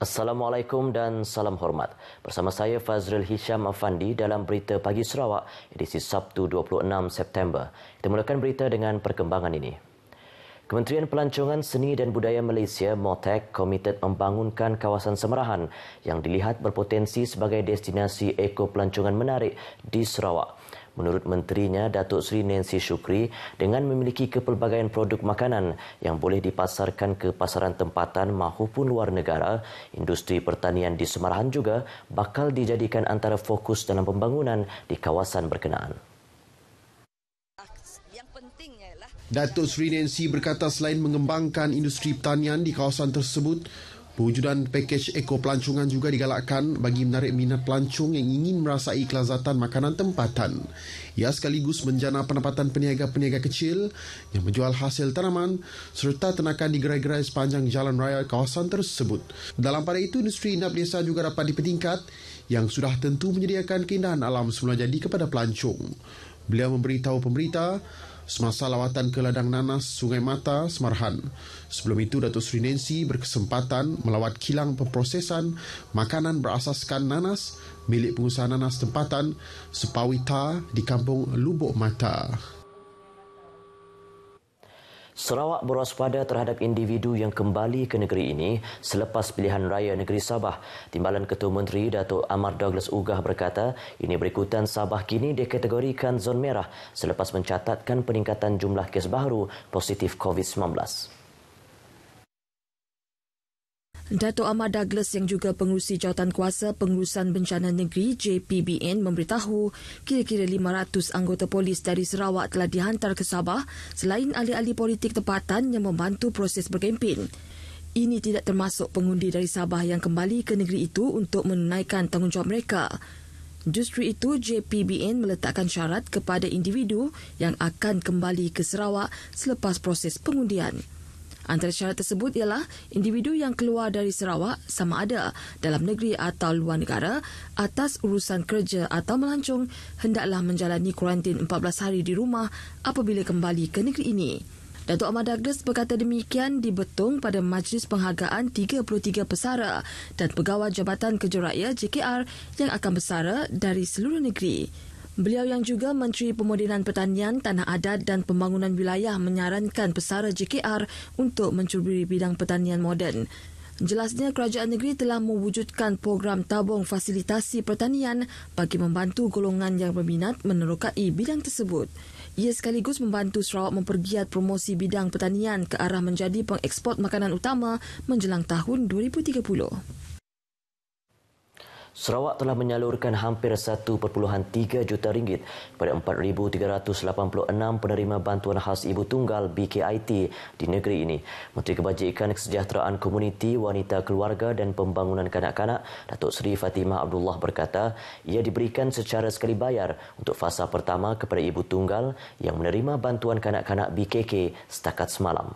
Assalamualaikum dan salam hormat. Bersama saya Fazril Hisham Afandi dalam Berita Pagi Sarawak, edisi Sabtu 26 September. Kita mulakan berita dengan perkembangan ini. Kementerian Pelancongan Seni dan Budaya Malaysia (MOTEC) komited membangunkan kawasan Semerahan yang dilihat berpotensi sebagai destinasi eko-pelancongan menarik di Sarawak. Menurut menterinya, Datuk Seri Nancy Shukri, dengan memiliki kepelbagaian produk makanan yang boleh dipasarkan ke pasaran tempatan maupun luar negara, industri pertanian di Semerahan juga bakal dijadikan antara fokus dalam pembangunan di kawasan berkenaan. Datuk Seri Nancy berkata selain mengembangkan industri pertanian di kawasan tersebut, pewujudan pakej eko-pelancongan juga digalakkan bagi menarik minat pelancong yang ingin merasai kelazatan makanan tempatan. Ia sekaligus menjana pendapatan peniaga-peniaga kecil yang menjual hasil tanaman serta ternakan di gerai-gerai sepanjang jalan raya kawasan tersebut. Dalam pada itu, industri inap desa juga dapat dipertingkat yang sudah tentu menyediakan keindahan alam semula jadi kepada pelancong. Beliau memberitahu pemberita semasa lawatan ke ladang nanas Sungai Mata, Semerahan. Sebelum itu, Datuk Seri Nancy berkesempatan melawat kilang pemprosesan makanan berasaskan nanas milik pengusaha nanas tempatan Sepawita di kampung Lubuk Mata. Sarawak berwaspada terhadap individu yang kembali ke negeri ini selepas pilihan raya negeri Sabah. Timbalan Ketua Menteri Datuk Ahmad Douglas Ugah berkata, ini berikutan Sabah kini dikategorikan zon merah selepas mencatatkan peningkatan jumlah kes baru positif COVID-19. Datuk Ahmad Douglas yang juga pengerusi Jawatankuasa Pengurusan Bencana Negeri JPBN memberitahu kira-kira 500 anggota polis dari Sarawak telah dihantar ke Sabah selain ahli-ahli politik tempatan yang membantu proses berkempen. Ini tidak termasuk pengundi dari Sabah yang kembali ke negeri itu untuk menunaikan tanggungjawab mereka. Justru itu, JPBN meletakkan syarat kepada individu yang akan kembali ke Sarawak selepas proses pengundian. Antara syarat tersebut ialah individu yang keluar dari Sarawak sama ada dalam negeri atau luar negara atas urusan kerja atau melancong hendaklah menjalani kuarantin 14 hari di rumah apabila kembali ke negeri ini. Datuk Ahmad Douglas berkata demikian di Betong pada Majlis Penghargaan 33 pesara dan pegawai Jabatan Kerja Raya JKR yang akan bersara dari seluruh negeri. Beliau yang juga Menteri Pemodenan Pertanian, Tanah Adat dan Pembangunan Wilayah menyarankan pesara JKR untuk mencuburi bidang pertanian moden. Jelasnya kerajaan negeri telah mewujudkan program tabung fasilitasi pertanian bagi membantu golongan yang berminat menerokai bidang tersebut. Ia sekaligus membantu Sarawak mempergiat promosi bidang pertanian ke arah menjadi pengeksport makanan utama menjelang tahun 2030. Sarawak telah menyalurkan hampir 1.3 juta ringgit kepada 4,386 penerima bantuan khas ibu tunggal BKIT di negeri ini. Menteri Kebajikan Kesejahteraan Komuniti, Wanita Keluarga dan Pembangunan Kanak-kanak, Datuk Seri Fatimah Abdullah berkata, ia diberikan secara sekali bayar untuk fasa pertama kepada ibu tunggal yang menerima bantuan kanak-kanak BKK setakat semalam.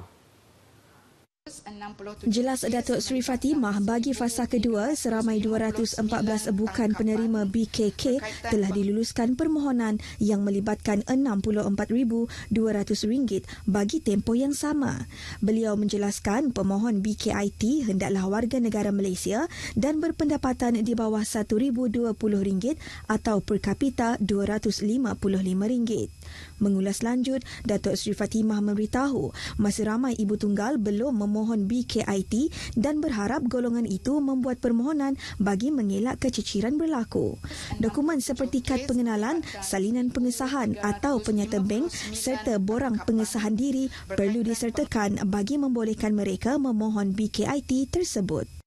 Jelas Datuk Seri Fatimah, bagi fasa kedua, seramai 214 bukan penerima BKK telah diluluskan permohonan yang melibatkan RM64,200 bagi tempoh yang sama. Beliau menjelaskan pemohon BKIT hendaklah warga negara Malaysia dan berpendapatan di bawah RM1,020 atau per kapita RM255. Mengulas lanjut, Datuk Seri Fatimah memberitahu masih ramai ibu tunggal belum memohon BKIT dan berharap golongan itu membuat permohonan bagi mengelak keciciran berlaku. Dokumen seperti kad pengenalan, salinan pengesahan atau penyata bank serta borang pengesahan diri perlu disertakan bagi membolehkan mereka memohon BKIT tersebut.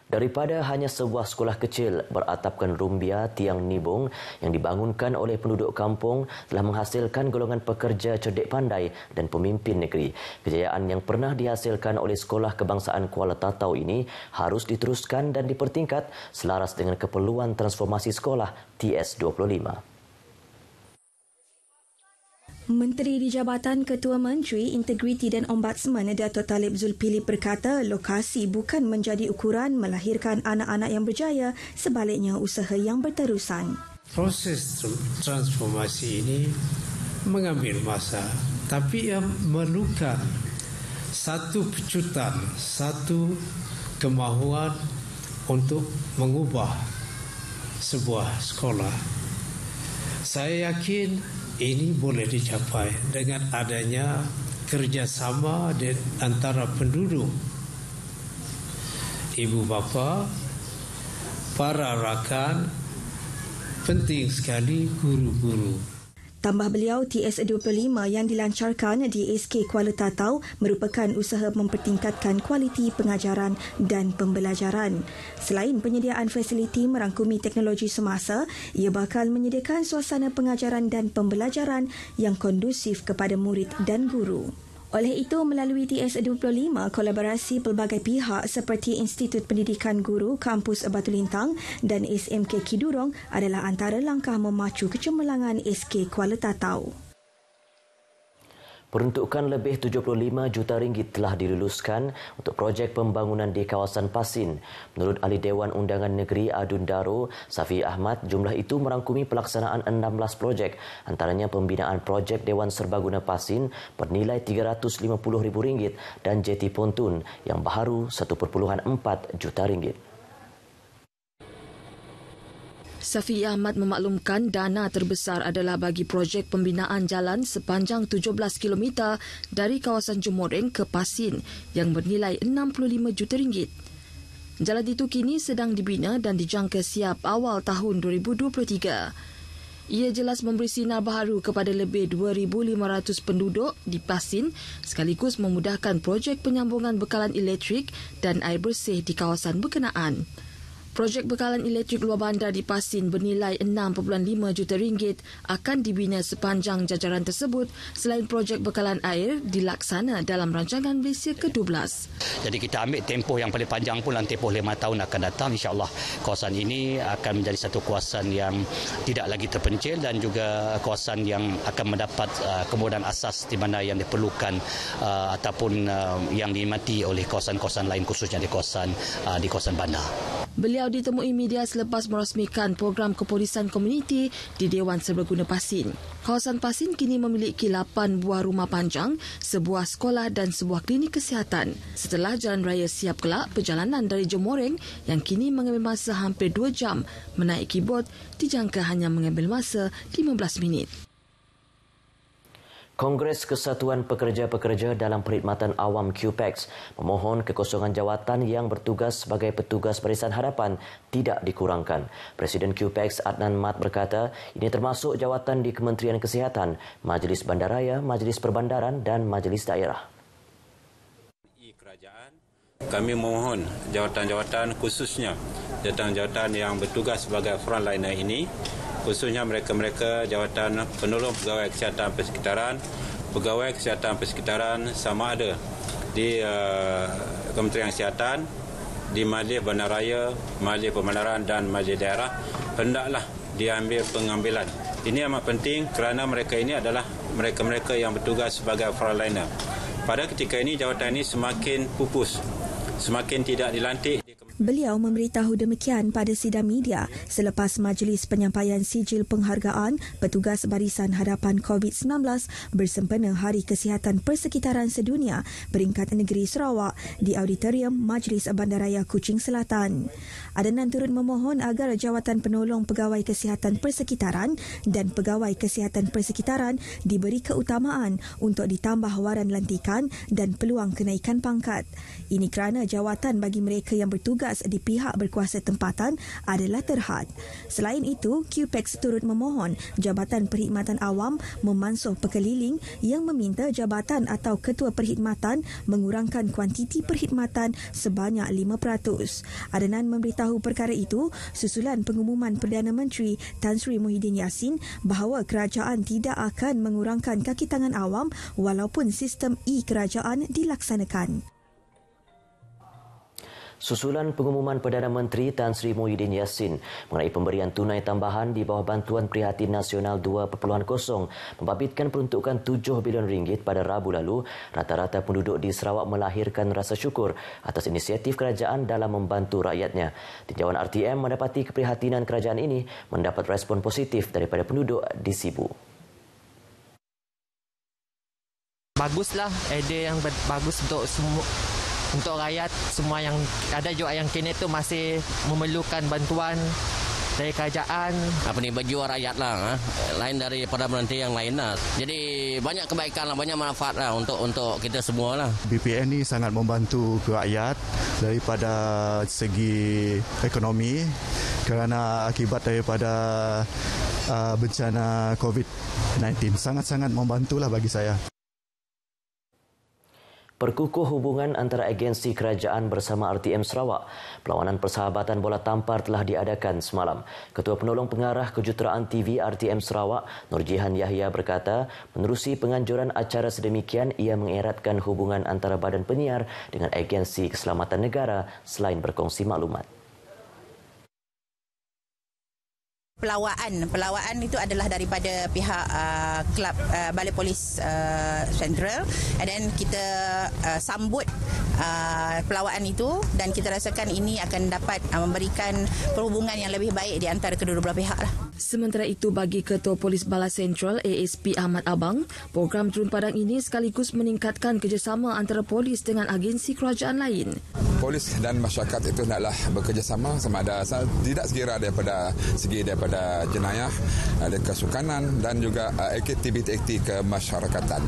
Daripada hanya sebuah sekolah kecil beratapkan rumbia tiang nibung yang dibangunkan oleh penduduk kampung telah menghasilkan golongan pekerja cerdik pandai dan pemimpin negeri. Kejayaan yang pernah dihasilkan oleh Sekolah Kebangsaan Kuala Tatau ini harus diteruskan dan dipertingkat selaras dengan keperluan transformasi sekolah TS25. Menteri di Jabatan Ketua Menteri, Integriti dan Ombudsman Dato' Talib Zulkifli berkata lokasi bukan menjadi ukuran melahirkan anak-anak yang berjaya, sebaliknya usaha yang berterusan. Proses transformasi ini mengambil masa, tapi ia memerlukan satu pecutan, satu kemahuan untuk mengubah sebuah sekolah. Saya yakin ini boleh dicapai dengan adanya kerjasama antara penduduk, ibu bapa, para rakan, penting sekali guru-guru. Tambah beliau, TS25 yang dilancarkan di SK Kuala Tatau merupakan usaha mempertingkatkan kualiti pengajaran dan pembelajaran. Selain penyediaan fasiliti merangkumi teknologi semasa, ia bakal menyediakan suasana pengajaran dan pembelajaran yang kondusif kepada murid dan guru. Oleh itu, melalui TS25, kolaborasi pelbagai pihak seperti Institut Pendidikan Guru Kampus Batu Lintang dan SMK Kidurong adalah antara langkah memacu kecemerlangan SK Kuala Tatau. Peruntukan lebih 75 juta ringgit telah diluluskan untuk projek pembangunan di kawasan Pasin. Menurut Ahli Dewan Undangan Negeri Adun Daro, Safi Ahmad, jumlah itu merangkumi pelaksanaan 16 projek, antaranya pembinaan projek Dewan Serbaguna Pasin bernilai RM350,000 dan jeti pontun yang baharu RM1.4 juta. Safi Ahmad memaklumkan dana terbesar adalah bagi projek pembinaan jalan sepanjang 17 km dari kawasan Jomoreng ke Pasin yang bernilai RM65 juta. Jalan itu kini sedang dibina dan dijangka siap awal tahun 2023. Ia jelas memberi sinar baharu kepada lebih 2,500 penduduk di Pasin sekaligus memudahkan projek penyambungan bekalan elektrik dan air bersih di kawasan berkenaan. Projek bekalan elektrik luar bandar di Pasin bernilai RM6.5 juta akan dibina sepanjang jajaran tersebut selain projek bekalan air dilaksana dalam rancangan Malaysia ke-12. Jadi kita ambil tempoh yang paling panjang pun dalam tempoh 5 tahun akan datang. InsyaAllah kawasan ini akan menjadi satu kawasan yang tidak lagi terpencil dan juga kawasan yang akan mendapat kemudahan asas di mana yang diperlukan ataupun yang dinikmati oleh kawasan-kawasan lain khususnya di kawasan bandar. Beliau ditemui media selepas merasmikan program kepolisan komuniti di Dewan Serbaguna Pasin. Kawasan Pasin kini memiliki 8 buah rumah panjang, sebuah sekolah dan sebuah klinik kesihatan. Setelah jalan raya siap kelak, perjalanan dari Jomoreng yang kini mengambil masa hampir 2 jam menaiki bot dijangka hanya mengambil masa 15 minit. Kongres Kesatuan Pekerja-Pekerja dalam Perkhidmatan Awam QPEX memohon kekosongan jawatan yang bertugas sebagai petugas Barisan Hadapan tidak dikurangkan. Presiden QPEX Adnan Mat berkata ini termasuk jawatan di Kementerian Kesihatan, Majlis Bandaraya, Majlis Perbandaran dan Majlis Daerah. Kami mohon jawatan-jawatan khususnya jawatan-jawatan yang bertugas sebagai frontliner ini, khususnya mereka-mereka jawatan penolong pegawai kesihatan persekitaran sama ada di Kementerian Kesihatan, di Majlis Bandaraya, Majlis Perbandaran dan Majlis Daerah, hendaklah diambil pengambilan. Ini amat penting kerana mereka ini adalah mereka-mereka yang bertugas sebagai frontliner. Pada ketika ini jawatan ini semakin pupus, semakin tidak dilantik. Beliau memberitahu demikian pada sidang media selepas majlis penyampaian sijil penghargaan petugas Barisan Hadapan COVID-19 bersempena Hari Kesihatan Persekitaran Sedunia peringkat negeri Sarawak di Auditorium Majlis Bandaraya Kuching Selatan. Adnan turut memohon agar jawatan penolong pegawai kesihatan persekitaran dan pegawai kesihatan persekitaran diberi keutamaan untuk ditambah waran lantikan dan peluang kenaikan pangkat. Ini kerana jawatan bagi mereka yang bertugas di pihak berkuasa tempatan adalah terhad. Selain itu, QPEX turut memohon Jabatan Perkhidmatan Awam memansuh pekeliling yang meminta jabatan atau ketua perkhidmatan mengurangkan kuantiti perkhidmatan sebanyak 5%. Adnan memberitahu perkara itu susulan pengumuman Perdana Menteri Tan Sri Muhyiddin Yassin bahawa kerajaan tidak akan mengurangkan kaki tangan awam walaupun sistem e-kerajaan dilaksanakan. Susulan pengumuman Perdana Menteri Tan Sri Muhyiddin Yassin mengenai pemberian tunai tambahan di bawah Bantuan Prihatin Nasional 2.0 membabitkan peruntukan RM7 bilion pada Rabu lalu, rata-rata penduduk di Sarawak melahirkan rasa syukur atas inisiatif kerajaan dalam membantu rakyatnya. Tinjauan RTM mendapati keprihatinan kerajaan ini mendapat respon positif daripada penduduk di Sibu. Baguslah idea yang bagus untuk semua untuk rakyat semua yang ada juga yang kini tu masih memerlukan bantuan dari kerajaan. Baju rakyat lah, lain daripada menteri yang lain lah. Jadi banyak kebaikan lah, banyak manfaat lah untuk kita semua lah. BPN ni sangat membantu rakyat daripada segi ekonomi kerana akibat daripada bencana COVID-19. Sangat-sangat membantulah bagi saya. Perkukuh hubungan antara agensi kerajaan bersama RTM Sarawak. Perlawanan persahabatan bola tampar telah diadakan semalam. Ketua Penolong Pengarah Kejuruteraan TV RTM Sarawak, Nurjihan Yahya berkata, menerusi penganjuran acara sedemikian, ia mengeratkan hubungan antara badan penyiar dengan agensi keselamatan negara selain berkongsi maklumat. Pelawaan itu adalah daripada pihak kelab Balai Polis Sentral, dan kita sambut pelawaan itu dan kita rasakan ini akan dapat memberikan perhubungan yang lebih baik di antara kedua-dua pihak lah. Sementara itu, bagi Ketua Polis Bala Sentral ASP Ahmad Abang, program turun padang ini sekaligus meningkatkan kerjasama antara polis dengan agensi kerajaan lain. Polis dan masyarakat itu hendaklah bekerjasama sama ada tidak sekira daripada jenayah, ada kesukanan dan juga aktiviti kemasyarakatan.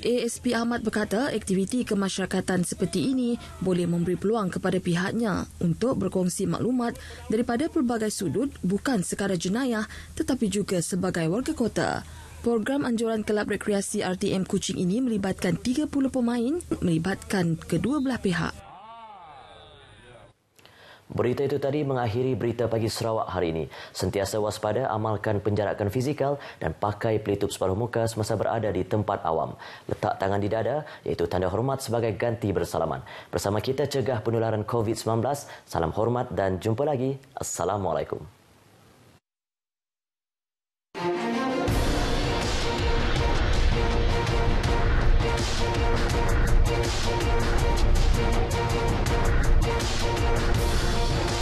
ASP Ahmad berkata aktiviti kemasyarakatan seperti ini boleh memberi peluang kepada pihaknya untuk berkongsi maklumat daripada pelbagai sudut, bukan sekadar jenayah tetapi juga sebagai warga kota. Program anjuran kelab rekreasi RTM Kuching ini melibatkan 30 pemain, melibatkan kedua belah pihak. Berita itu tadi mengakhiri Berita Pagi Sarawak hari ini. Sentiasa waspada, amalkan penjarakan fizikal dan pakai pelitup separuh muka semasa berada di tempat awam. Letak tangan di dada iaitu tanda hormat sebagai ganti bersalaman. Bersama kita cegah penularan COVID-19. Salam hormat dan jumpa lagi. Assalamualaikum.